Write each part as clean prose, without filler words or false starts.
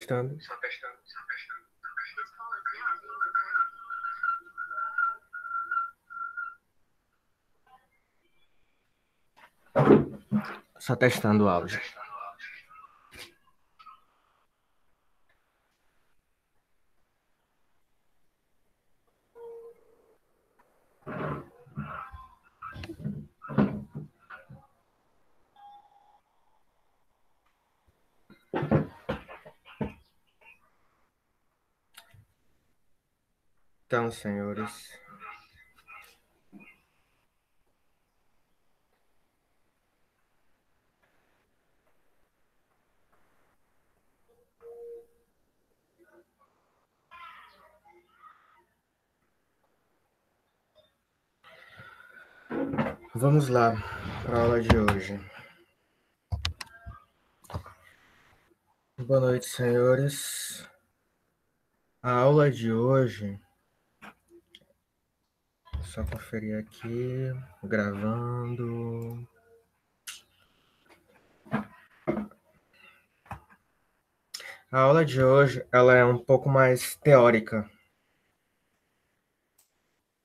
testando. Só testando o áudio. Então, senhores, vamos lá para a aula de hoje. Boa noite, senhores. A aula de hoje, só conferir aqui, gravando. A aula de hoje, ela é um pouco mais teórica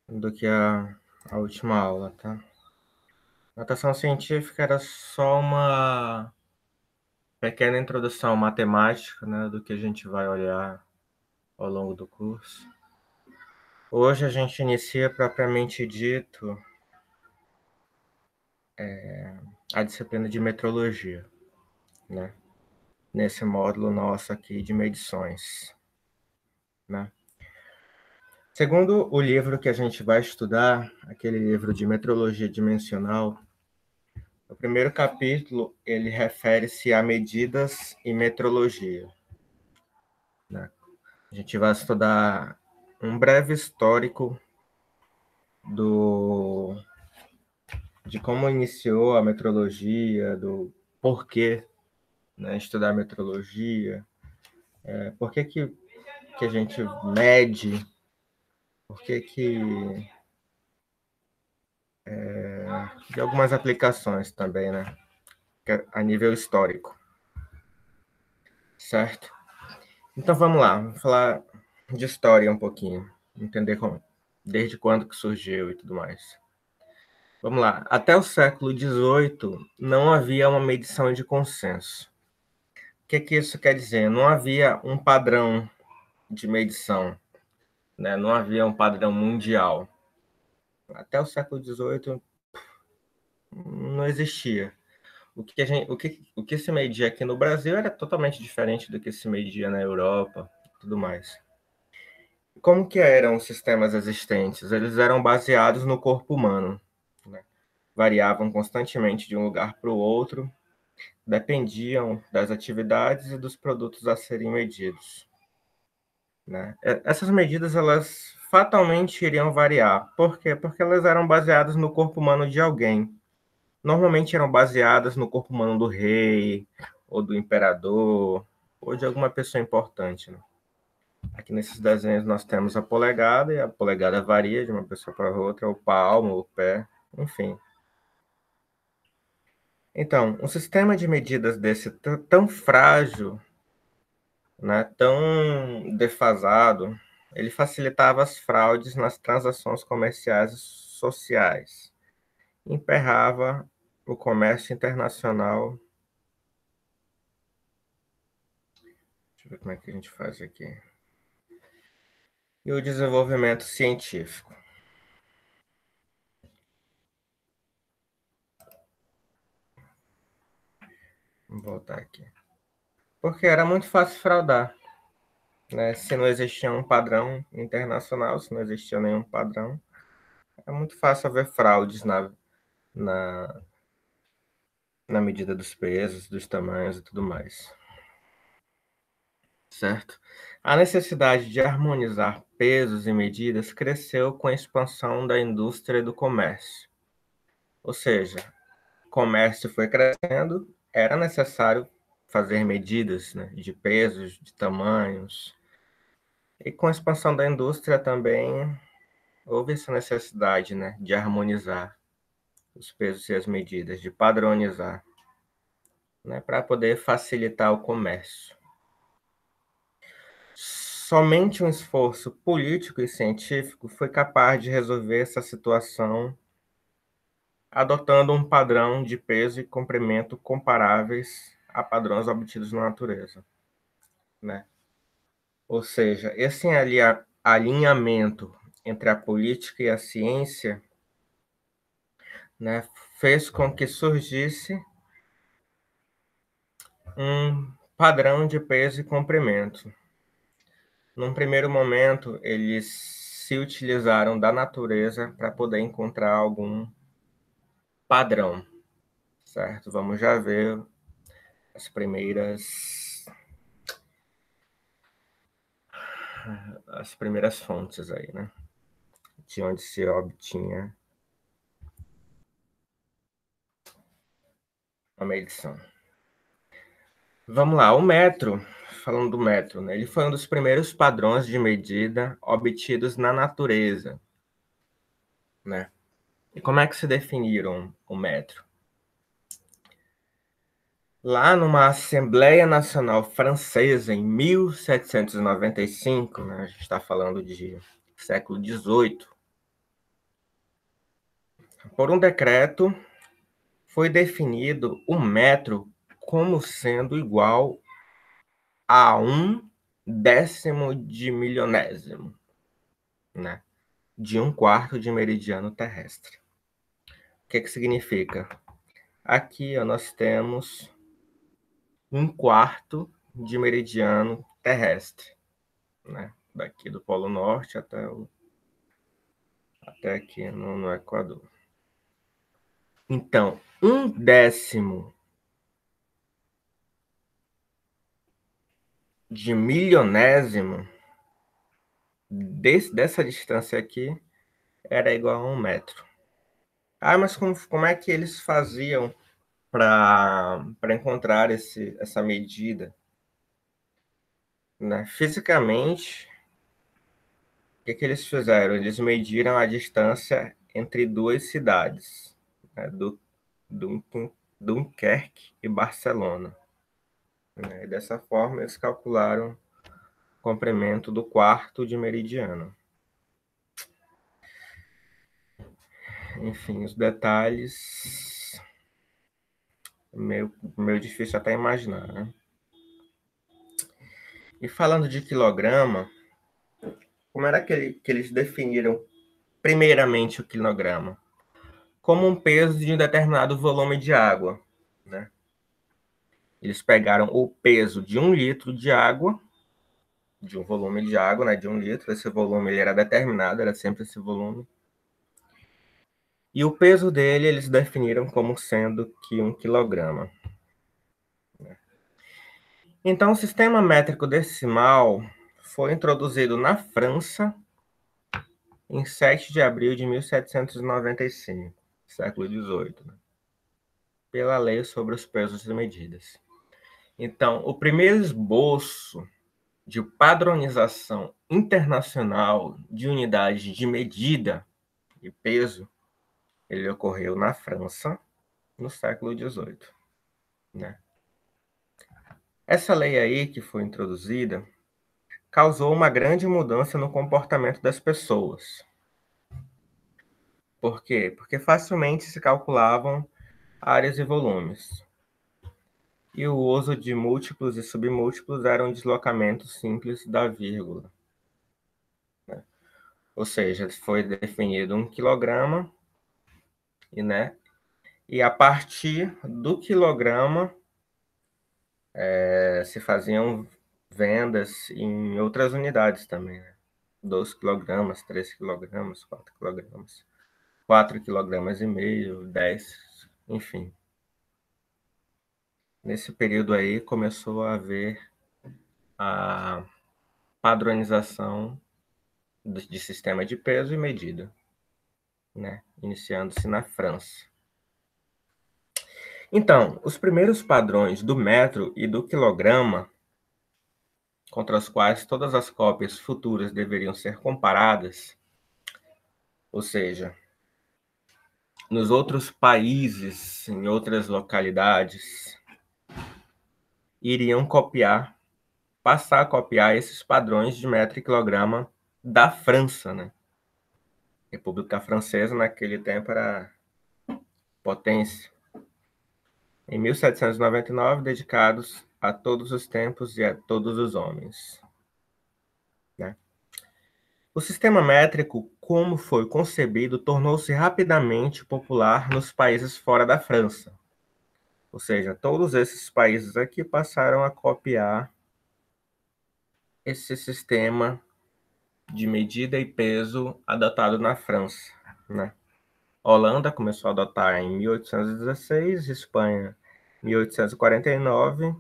do que a última aula, tá? Notação científica era só uma pequena introdução matemática, né, do que a gente vai olhar ao longo do curso. Hoje a gente inicia, propriamente dito, a disciplina de metrologia, né? Nesse módulo nosso aqui de medições, né? Segundo o livro que a gente vai estudar, aquele livro de metrologia dimensional, o primeiro capítulo ele refere-se a medidas e metrologia, né? A gente vai estudar um breve histórico de como iniciou a metrologia, do porquê, né, estudar metrologia, por que a gente mede, por que de algumas aplicações também, né, a nível histórico, certo? Então vamos lá, vamos falar de história um pouquinho, entender desde quando que surgiu e tudo mais. Vamos lá, até o século XVIII não havia uma medição de consenso. O que isso quer dizer? Não havia um padrão de medição, né? Não havia um padrão mundial. Até o século XVIII não existia. O que se media aqui no Brasil era totalmente diferente do que se media na Europa e tudo mais. Como que eram os sistemas existentes? Eles eram baseados no corpo humano, né? Variavam constantemente de um lugar para o outro, dependiam das atividades e dos produtos a serem medidos, né? Essas medidas, elas fatalmente iriam variar. Por quê? Porque elas eram baseadas no corpo humano de alguém. Normalmente eram baseadas no corpo humano do rei, ou do imperador, ou de alguma pessoa importante, né? Aqui nesses desenhos nós temos a polegada, e a polegada varia de uma pessoa para outra, o palmo, o pé, enfim. Então, um sistema de medidas desse tão frágil, né, tão defasado, ele facilitava as fraudes nas transações comerciais e sociais, emperrava o comércio internacional. Deixa eu ver como é que a gente faz aqui. E o desenvolvimento científico. Vamos voltar aqui. Porque era muito fácil fraudar, né? Se não existia um padrão internacional, se não existia nenhum padrão, é muito fácil haver fraudes na, na medida dos pesos, dos tamanhos e tudo mais. Certo? A necessidade de harmonizar pesos e medidas cresceu com a expansão da indústria e do comércio. Ou seja, o comércio foi crescendo, era necessário fazer medidas, né, de pesos, de tamanhos. E com a expansão da indústria também houve essa necessidade, né, de harmonizar os pesos e as medidas, de padronizar, né, para poder facilitar o comércio. somente um esforço político e científico foi capaz de resolver essa situação, adotando um padrão de peso e comprimento comparáveis a padrões obtidos na natureza, né? Ou seja, esse alinhamento entre a política e a ciência, né, fez com que surgisse um padrão de peso e comprimento. Num primeiro momento, eles se utilizaram da natureza para poder encontrar algum padrão, certo? Vamos já ver as primeiras fontes aí, né? De onde se obtinha a medição. Vamos lá, o metro, falando do metro, né? Ele foi um dos primeiros padrões de medida obtidos na natureza, né? E como é que se definiram o metro? Lá numa Assembleia Nacional Francesa, em 1795, né? A gente está falando de século XVIII, por um decreto foi definido o metro como sendo igual a 1/10 de milionésimo, né? De 1/4 de meridiano terrestre. O que significa? Aqui ó, nós temos 1/4 de meridiano terrestre, né? Daqui do Polo Norte até aqui no Equador. Então, 1/10 de milionésimo dessa distância aqui era igual a 1 metro. Ah, mas como é que eles faziam para encontrar essa medida? Né? Fisicamente, o que eles fizeram? Eles mediram a distância entre duas cidades, né? Dunkerque e Barcelona. Né? E dessa forma, eles calcularam o comprimento do quarto de meridiano. Enfim, os detalhes meio difícil até imaginar, né? E falando de quilograma, como era que eles definiram primeiramente o quilograma? Como um peso de um determinado volume de água, né? Eles pegaram o peso de 1 litro de água, de um volume de água, né, de 1 litro, esse volume ele era determinado, era sempre esse volume. E o peso dele eles definiram como sendo que 1 quilograma. Então, o sistema métrico decimal foi introduzido na França em 7 de abril de 1795, século XVIII, né? Pela Lei sobre os Pesos e Medidas. Então, o primeiro esboço de padronização internacional de unidade de medida e peso, ele ocorreu na França no século XVIII, né? Essa lei aí que foi introduzida causou uma grande mudança no comportamento das pessoas. Por quê? Porque facilmente se calculavam áreas e volumes. E o uso de múltiplos e submúltiplos era um deslocamento simples da vírgula, né? Ou seja, foi definido 1 quilograma né? E a partir do quilograma se faziam vendas em outras unidades também, né? 2 quilogramas, 3 quilogramas, 4 quilogramas, 4,5 kg, 10, enfim. Nesse período aí começou a haver a padronização de sistema de peso e medida, né? Iniciando-se na França. Então, os primeiros padrões do metro e do quilograma, contra os quais todas as cópias futuras deveriam ser comparadas, ou seja, nos outros países, em outras localidades, iriam copiar passar a copiar esses padrões de metro e quilograma da França, né? República Francesa, naquele tempo, era potência. Em 1799, dedicados a todos os tempos e a todos os homens. Né? O sistema métrico, como foi concebido, tornou-se rapidamente popular nos países fora da França. Ou seja, todos esses países aqui passaram a copiar esse sistema de medida e peso adotado na França. Né? A Holanda começou a adotar em 1816, Espanha em 1849,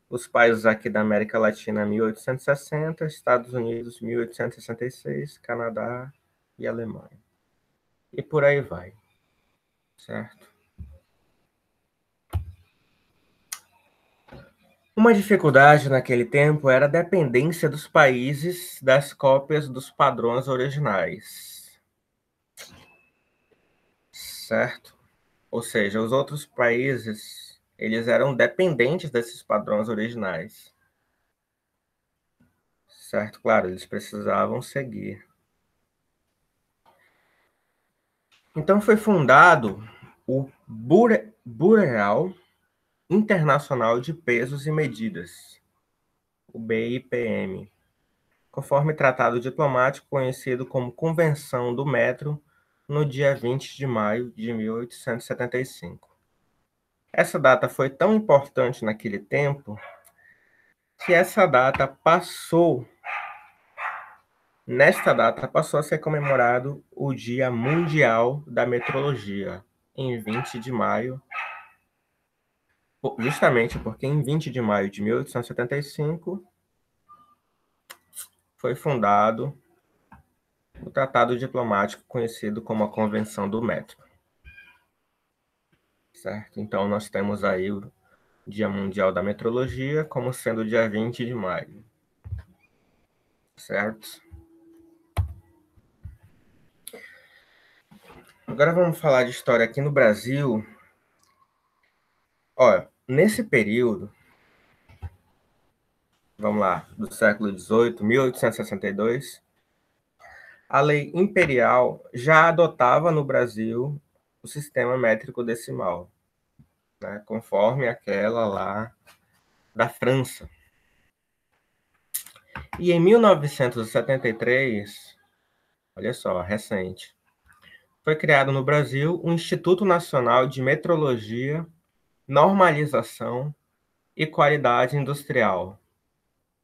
os países aqui da América Latina 1860, Estados Unidos 1866, Canadá e Alemanha. E por aí vai, certo? Uma dificuldade naquele tempo era a dependência dos países das cópias dos padrões originais, certo? Ou seja, os outros países, eles eram dependentes desses padrões originais, certo? Claro, eles precisavam seguir. Então foi fundado o Bureau Internacional de Pesos e Medidas, o BIPM, conforme tratado diplomático conhecido como Convenção do Metro, no dia 20 de maio de 1875. Essa data foi tão importante naquele tempo que nesta data passou a ser comemorado o Dia Mundial da Metrologia, em 20 de maio, justamente porque em 20 de maio de 1875 foi fundado o tratado diplomático conhecido como a Convenção do Metro. Certo? Então, nós temos aí o Dia Mundial da Metrologia como sendo o dia 20 de maio. Certo? Agora vamos falar de história aqui no Brasil. Olha, nesse período, vamos lá, do século XVIII, 1862, a lei imperial já adotava no Brasil o sistema métrico decimal, né, conforme aquela lá da França. E em 1973, olha só, recente, foi criado no Brasil o Instituto Nacional de Metrologia, Normalização e Qualidade Industrial,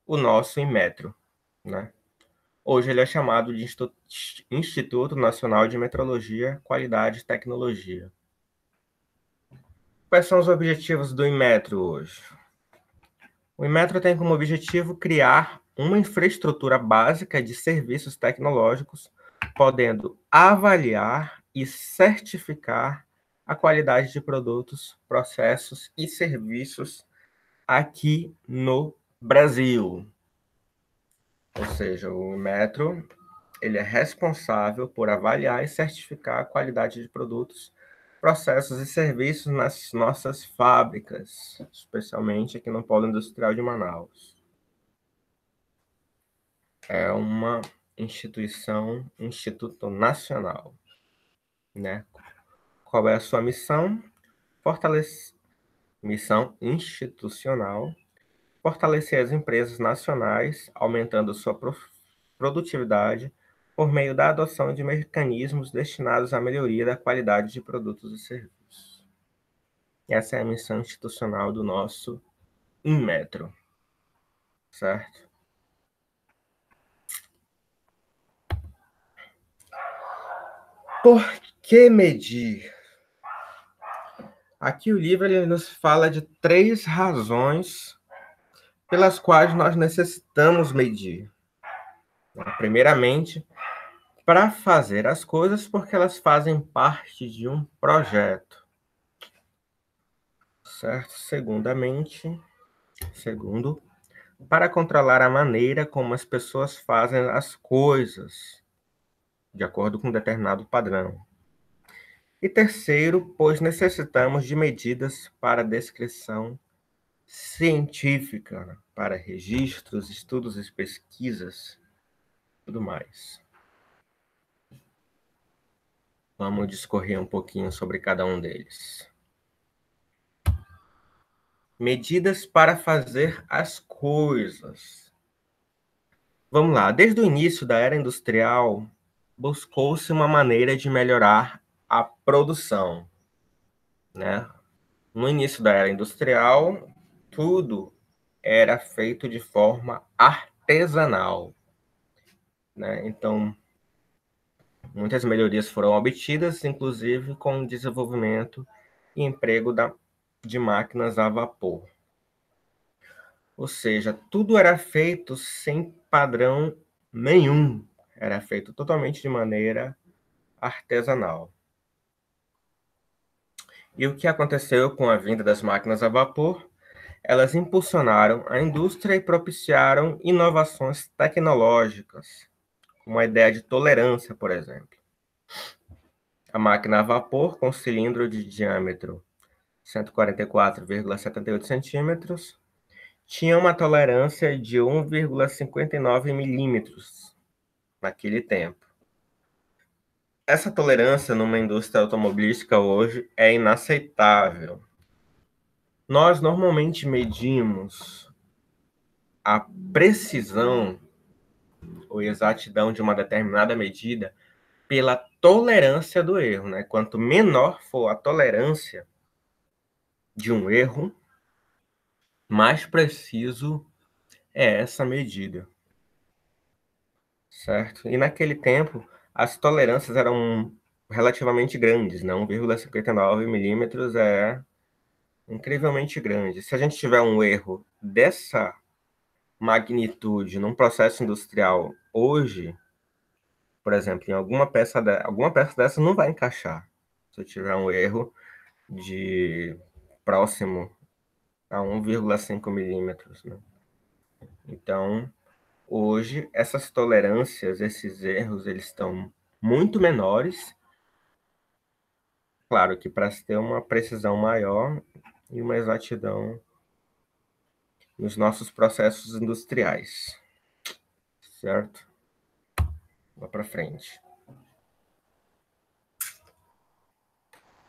o nosso Inmetro, né? Hoje ele é chamado de Instituto Nacional de Metrologia, Qualidade e Tecnologia. Quais são os objetivos do Inmetro hoje? O Inmetro tem como objetivo criar uma infraestrutura básica de serviços tecnológicos, podendo avaliar e certificar a qualidade de produtos, processos e serviços aqui no Brasil. Ou seja, o Inmetro ele é responsável por avaliar e certificar a qualidade de produtos, processos e serviços nas nossas fábricas, especialmente aqui no Polo Industrial de Manaus. É uma instituto nacional, né? Qual é a sua missão? Missão institucional, fortalecer as empresas nacionais, aumentando sua produtividade por meio da adoção de mecanismos destinados à melhoria da qualidade de produtos e serviços. Essa é a missão institucional do nosso Inmetro, certo? Por que medir? Aqui o livro ele nos fala de 3 razões pelas quais nós necessitamos medir. Primeiramente, para fazer as coisas porque elas fazem parte de um projeto. Certo? Segundo, para controlar a maneira como as pessoas fazem as coisas, de acordo com um determinado padrão. E terceiro, pois necessitamos de medidas para descrição científica para registros, estudos e pesquisas, tudo mais. Vamos discorrer um pouquinho sobre cada um deles. Medidas para fazer as coisas. Vamos lá. Desde o início da era industrial, buscou-se uma maneira de melhorar a produção, né? No início da era industrial, tudo era feito de forma artesanal, né? Então, muitas melhorias foram obtidas, inclusive com o desenvolvimento e emprego de máquinas a vapor. Ou seja, tudo era feito sem padrão nenhum, era feito totalmente de maneira artesanal. E o que aconteceu com a vinda das máquinas a vapor? Elas impulsionaram a indústria e propiciaram inovações tecnológicas, como a ideia de tolerância, por exemplo. A máquina a vapor, com cilindro de diâmetro 144,78 centímetros, tinha uma tolerância de 1,59 milímetros naquele tempo. Essa tolerância numa indústria automobilística hoje é inaceitável. Nós normalmente medimos a precisão ou exatidão de uma determinada medida pela tolerância do erro, né? Quanto menor for a tolerância de um erro, mais preciso é essa medida, certo? E naquele tempo, as tolerâncias eram relativamente grandes, né? 1,59 milímetros é incrivelmente grande. Se a gente tiver um erro dessa magnitude num processo industrial hoje, por exemplo, em alguma peça dessa não vai encaixar. Se eu tiver um erro de próximo a 1,5 milímetros, né? Então, hoje, essas tolerâncias, esses erros, eles estão muito menores. Claro que para se ter uma precisão maior e uma exatidão nos nossos processos industriais, certo? Vá para frente.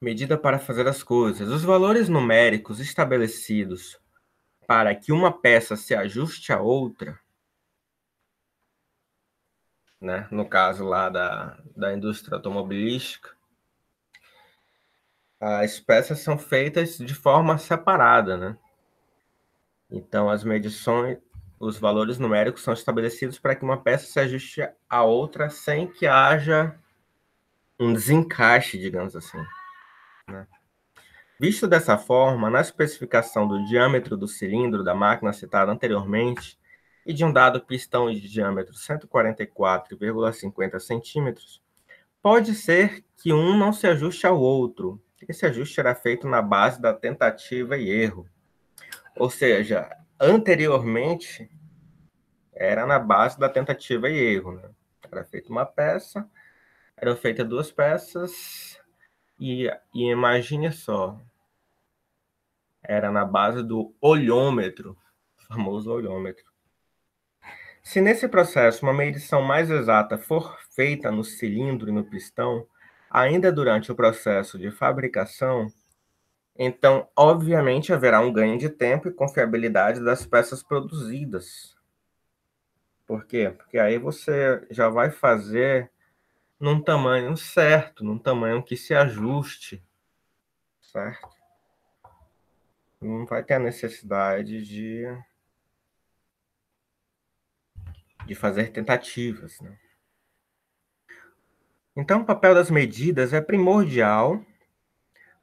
Medida para fazer as coisas. Os valores numéricos estabelecidos para que uma peça se ajuste a outra, né? No caso lá da indústria automobilística, as peças são feitas de forma separada, né? Então, as medições, os valores numéricos são estabelecidos para que uma peça se ajuste a outra sem que haja um desencaixe, digamos assim, né? Visto dessa forma, na especificação do diâmetro do cilindro da máquina citada anteriormente e de um dado pistão de diâmetro 144,50 centímetros, pode ser que um não se ajuste ao outro. Esse ajuste era feito na base da tentativa e erro. Ou seja, anteriormente era na base da tentativa e erro, né? Era feita uma peça, eram feitas duas peças, e imagine só, era na base do olhômetro, o famoso olhômetro. Se nesse processo uma medição mais exata for feita no cilindro e no pistão, ainda durante o processo de fabricação, então, obviamente, haverá um ganho de tempo e confiabilidade das peças produzidas. Por quê? Porque aí você já vai fazer num tamanho certo, num tamanho que se ajuste, certo? Não vai ter a necessidade de fazer tentativas, né? Então, o papel das medidas é primordial,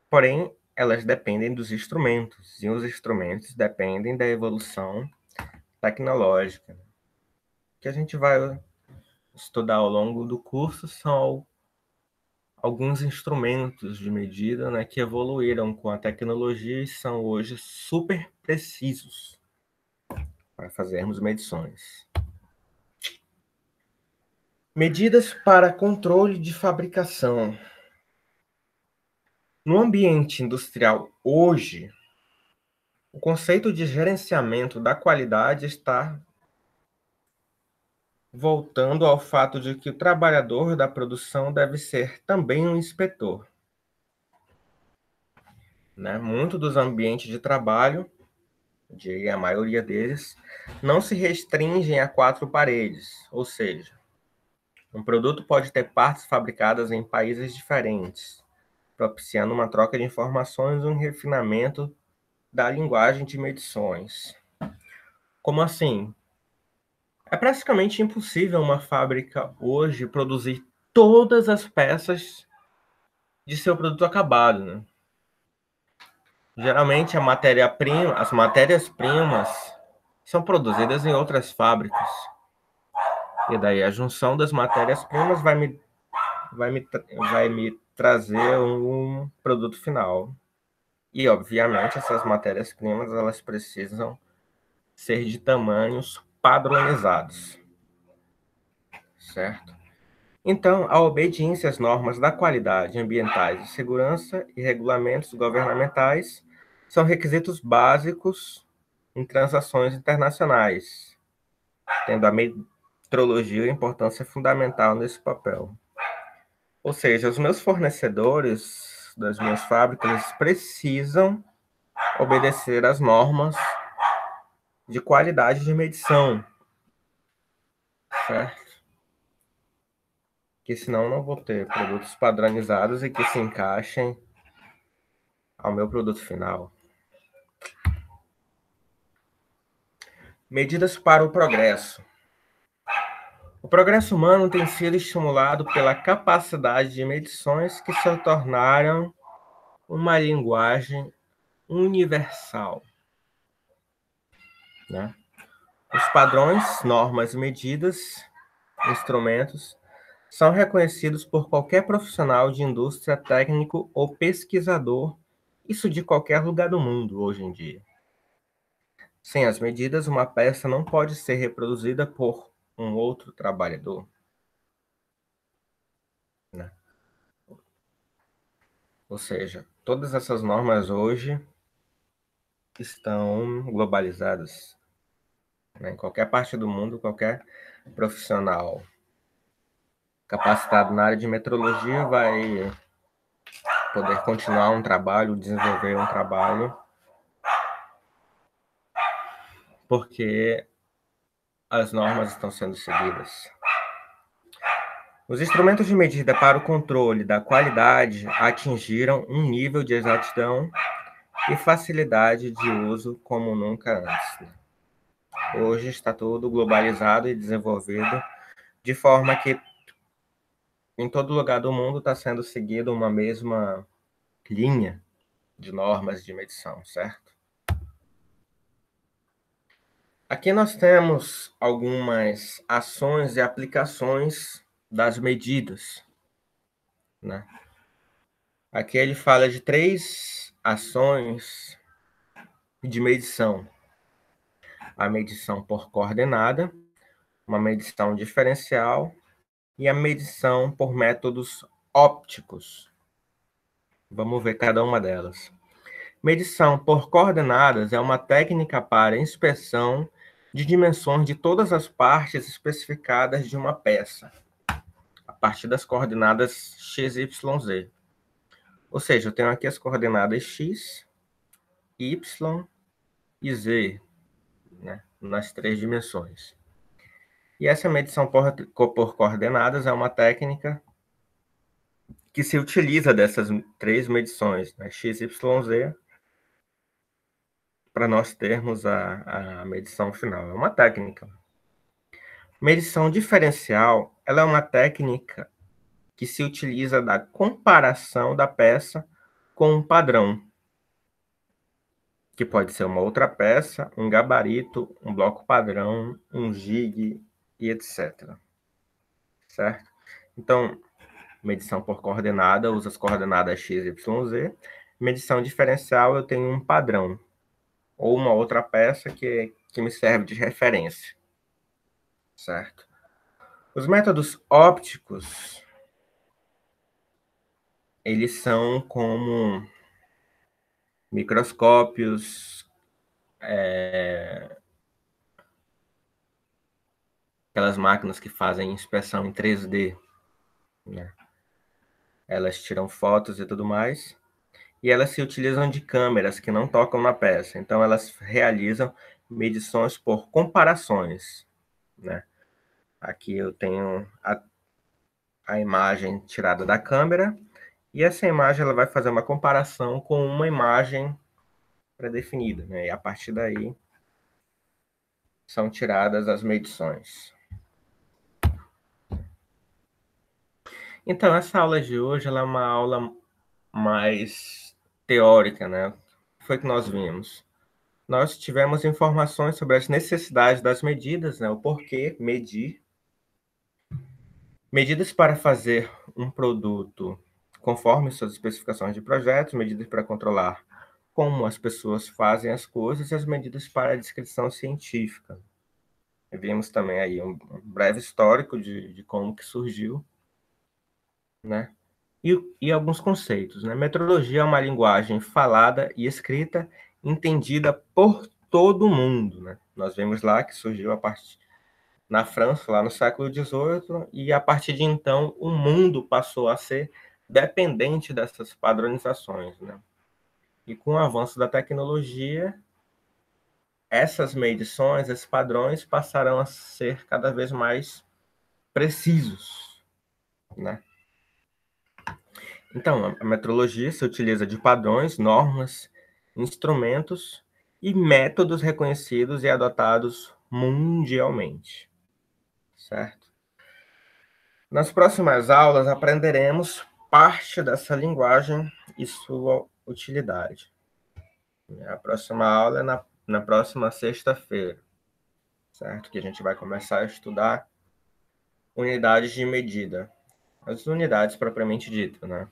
porém, elas dependem dos instrumentos, e os instrumentos dependem da evolução tecnológica. O que a gente vai estudar ao longo do curso são alguns instrumentos de medida, né, que evoluíram com a tecnologia e são hoje super precisos para fazermos medições. Medidas para controle de fabricação. No ambiente industrial hoje, O conceito de gerenciamento da qualidade está voltando ao fato de que o trabalhador da produção deve ser também um inspetor, né? Muito dos ambientes de trabalho, eu diria a maioria deles, não se restringem a 4 paredes, ou seja, um produto pode ter partes fabricadas em países diferentes, propiciando uma troca de informações e um refinamento da linguagem de medições. Como assim? É praticamente impossível uma fábrica hoje produzir todas as peças de seu produto acabado, né? Geralmente as matérias-primas são produzidas em outras fábricas. E daí a junção das matérias-primas vai me trazer um produto final. E, obviamente, essas matérias-primas elas precisam ser de tamanhos padronizados, certo? Então, a obediência às normas da qualidade ambientais de segurança e regulamentos governamentais são requisitos básicos em transações internacionais, tendo a metrologia importância fundamental nesse papel. Ou seja, os meus fornecedores das minhas fábricas precisam obedecer às normas de qualidade de medição, certo? Que senão não vou ter produtos padronizados e que se encaixem ao meu produto final. Medidas para o progresso. O progresso humano tem sido estimulado pela capacidade de medições que se tornaram uma linguagem universal, né? Os padrões, normas, medidas, instrumentos são reconhecidos por qualquer profissional de indústria, técnico ou pesquisador, isso de qualquer lugar do mundo hoje em dia. Sem as medidas, uma peça não pode ser reproduzida por um outro trabalhador, né? Ou seja, todas essas normas hoje estão globalizadas, né? Em qualquer parte do mundo, qualquer profissional capacitado na área de metrologia vai poder continuar um trabalho, desenvolver um trabalho, porque as normas estão sendo seguidas. Os instrumentos de medida para o controle da qualidade atingiram um nível de exatidão e facilidade de uso como nunca antes. Hoje está tudo globalizado e desenvolvido de forma que em todo lugar do mundo está sendo seguida uma mesma linha de normas de medição, certo? Aqui nós temos algumas ações e aplicações das medidas, né? Aqui ele fala de 3 ações de medição: a medição por coordenada, uma medição diferencial e a medição por métodos ópticos. Vamos ver cada uma delas. Medição por coordenadas é uma técnica para inspeção de dimensões de todas as partes especificadas de uma peça, a partir das coordenadas x, y, z. Ou seja, eu tenho aqui as coordenadas x, y e z, né, nas 3 dimensões. E essa medição por coordenadas é uma técnica que se utiliza dessas 3 medições, né, x, y, z, para nós termos a medição final. É uma técnica. Medição diferencial, ela é uma técnica que se utiliza da comparação da peça com um padrão, que pode ser uma outra peça, um gabarito, um bloco padrão, um jig e etc. Certo? Então, medição por coordenada, usa as coordenadas x, y, z. Medição diferencial, eu tenho um padrão, ou uma outra peça que me serve de referência. Certo? Os métodos ópticos, eles são como microscópios aquelas máquinas que fazem inspeção em 3D, né? Elas tiram fotos e tudo mais, e elas se utilizam de câmeras que não tocam na peça. Então, elas realizam medições por comparações, né? Aqui eu tenho a imagem tirada da câmera, e essa imagem ela vai fazer uma comparação com uma imagem pré-definida, né? E a partir daí são tiradas as medições. Então, essa aula de hoje ela é uma aula mais teórica, né? O que foi que nós vimos? Nós tivemos informações sobre as necessidades das medidas, né? O porquê medir. Medidas para fazer um produto conforme suas especificações de projetos, medidas para controlar como as pessoas fazem as coisas e as medidas para a descrição científica. Vimos também aí um breve histórico de como que surgiu, né? E alguns conceitos, né? Metrologia é uma linguagem falada e escrita, entendida por todo mundo, né? Nós vemos lá que surgiu na França, lá no século XVIII, e a partir de então o mundo passou a ser dependente dessas padronizações, né? E com o avanço da tecnologia, essas medições, esses padrões passarão a ser cada vez mais precisos, né? Então, a metrologia se utiliza de padrões, normas, instrumentos e métodos reconhecidos e adotados mundialmente, certo? Nas próximas aulas aprenderemos parte dessa linguagem e sua utilidade. A próxima aula é na próxima sexta-feira, certo? Que a gente vai começar a estudar unidades de medida, as unidades propriamente ditas, né?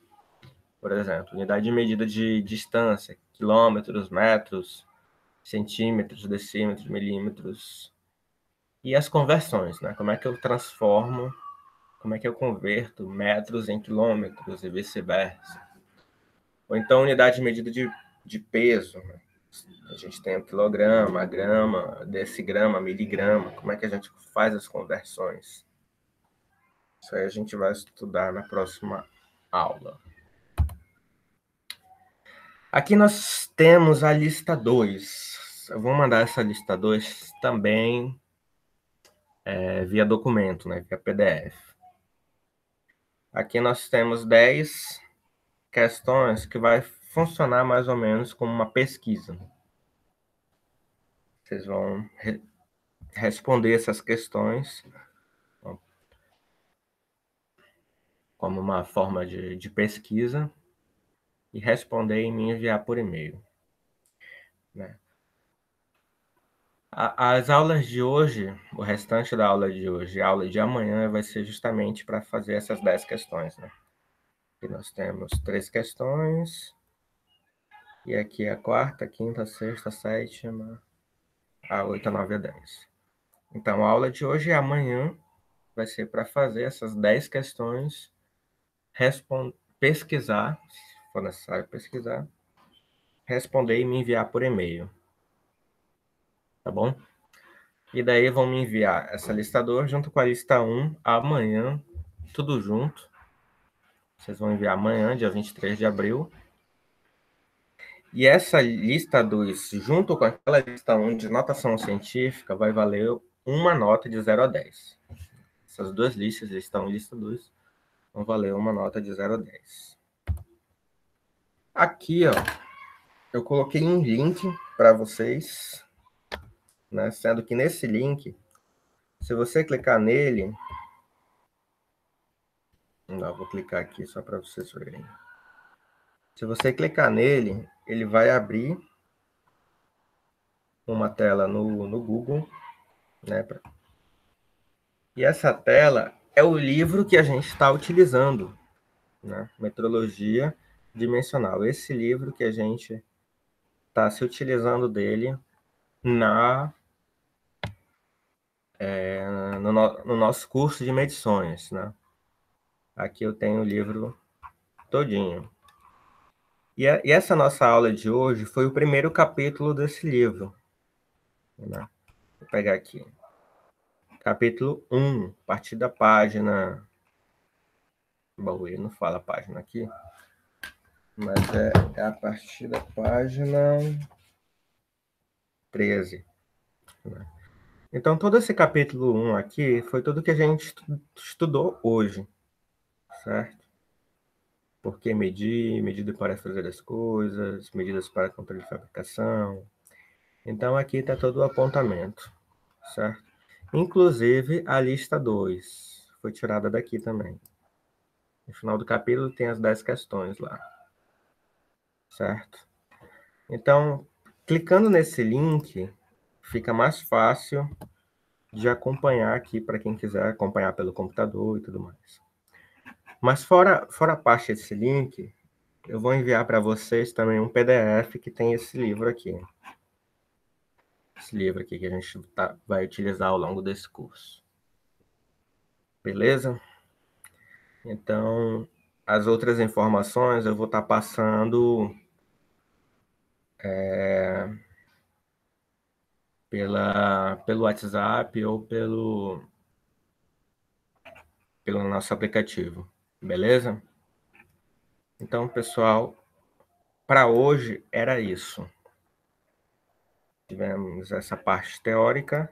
Por exemplo, unidade de medida de distância, quilômetros, metros, centímetros, decímetros, milímetros. E as conversões, né? Como é que eu transformo, como é que eu converto metros em quilômetros e vice-versa. Ou então unidade de medida de peso, né? A gente tem o quilograma, grama, decigrama, miligrama. Como é que a gente faz as conversões? Isso aí a gente vai estudar na próxima aula. Aqui nós temos a lista 2. Eu vou mandar essa lista 2 também via documento, né, via PDF. Aqui nós temos 10 questões que vai funcionar mais ou menos como uma pesquisa. Vocês vão responder essas questões como uma forma de pesquisa e responder e me enviar por e-mail, né? As aulas de hoje, o restante da aula de hoje, a aula de amanhã vai ser justamente para fazer essas 10 questões, né? E nós temos 3 questões, e aqui a quarta, quinta, sexta, sétima, a 8, a 9 e a 10. Então, a aula de hoje e amanhã vai ser para fazer essas 10 questões, pesquisar, se for necessário pesquisar, responder e me enviar por e-mail, tá bom? E daí vão me enviar essa listador junto com a lista 1 amanhã, tudo junto. Vocês vão enviar amanhã, dia 23 de abril. E essa lista 2, junto com aquela lista 1 de notação científica, vai valer uma nota de 0 a 10. Essas duas listas, lista 1 e lista 2, vão valer uma nota de 0 a 10. Aqui, ó, eu coloquei um link para vocês, né? Sendo que nesse link, se você clicar nele, não, vou clicar aqui só para vocês verem. Se você clicar nele, ele vai abrir uma tela no Google, né? E essa tela é o livro que a gente está utilizando, né? Metrologia Dimensional. Esse livro que a gente está se utilizando dele no nosso curso de medições, né? Aqui eu tenho o livro todinho. E essa nossa aula de hoje foi o primeiro capítulo desse livro, né? Vou pegar aqui. Capítulo 1, a partir da página... Bom, ele não fala a página aqui, mas é a partir da página 13. Né? Então, todo esse capítulo 1 aqui foi tudo que a gente estudou hoje, certo? Por que medir, medida para fazer as coisas, medidas para controle de fabricação. Então, aqui está todo o apontamento, certo? Inclusive, a lista 2 foi tirada daqui também. No final do capítulo tem as 10 questões lá, certo? Então, clicando nesse link, fica mais fácil de acompanhar aqui para quem quiser acompanhar pelo computador e tudo mais. Mas fora a parte desse link, eu vou enviar para vocês também um PDF que tem esse livro aqui. Esse livro aqui que a gente vai utilizar ao longo desse curso. Beleza? Então, as outras informações eu vou estar passando pelo WhatsApp ou pelo nosso aplicativo. Beleza? Então, pessoal, para hoje era isso. Tivemos essa parte teórica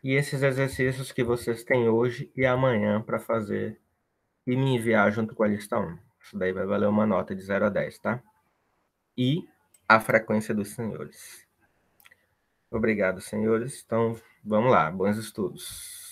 e esses exercícios que vocês têm hoje e amanhã para fazer e me enviar junto com a lista 1. Isso daí vai valer uma nota de 0 a 10, tá? E a frequência dos senhores. Obrigado, senhores. Então, vamos lá. Bons estudos.